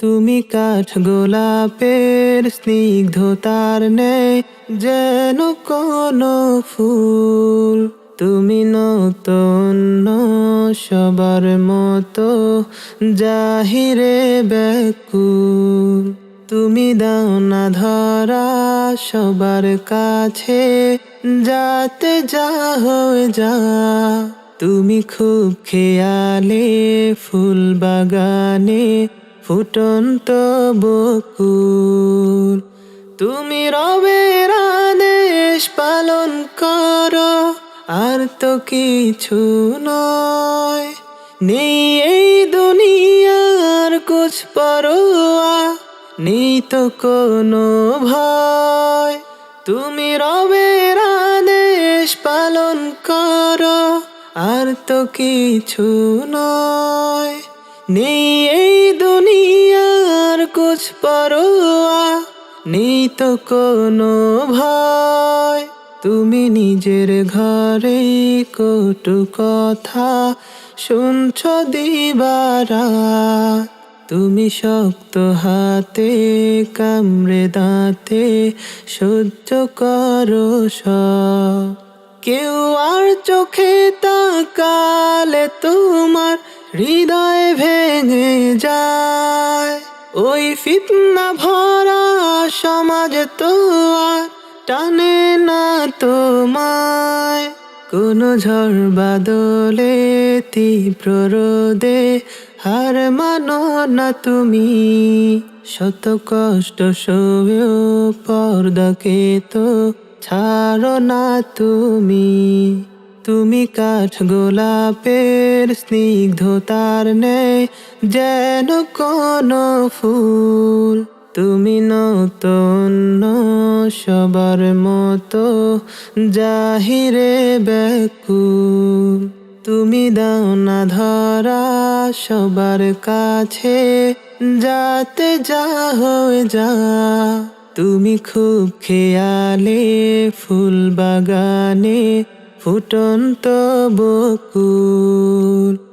তুমি কাঠ গোলাপের স্নিগ্ধতার ন্যায় যেন কোনো ফুল। তুমি নতুন সবার মতো জাহিরে ব্যাকুল। তুমি দাও না ধরা সবার কাছে যাতে যা হয়ে যা। তুমি খুব খেয়ালে ফুল বাগানে ফুটন্ত বকুল। তুমি রবের আদেশ পালন করো, আর তো কিছু নয়। নেই এই দুনিয়ার কুছ পরোয়া, নেই তো কোনো ভয়। তুমি রবের আদেশ পালন করো, আর তো কিছু নয়। নেই এই দুনিয়ার কুছ পরোয়া, নেই তো কোনো ভয়। তুমি নিজের ঘরে কটু কথা শুনছ দিবারাত। তুমি শক্ত হাতে কামড়ে দাঁতে সহ্য করো সব। কেউ আর চোখে তাকালে তোমার হৃদয় ভেঙে যায়। ওই ফিতনা ভরা সমাজ তো আর টানে না তোমায়। কোনো ঝড় বাদলে তীব্র রোদে হার মানো না তুমি। শত কষ্ট সয়েও পর্দাকে তো ছাড়ো না তুমি। তুমি কাঠ গোলাপের স্নিগ্ধতার ন্যায় যেন কোনো ফুল। তুমি নতুন সবার মতো জাহিরে ব্যাকুল। তুমি দাও না ধরা সবার কাছে যাতে যা হয়ে যা। তুমি খুব খেয়ালে ফুল বাগানে ফুটন্ত বকুল।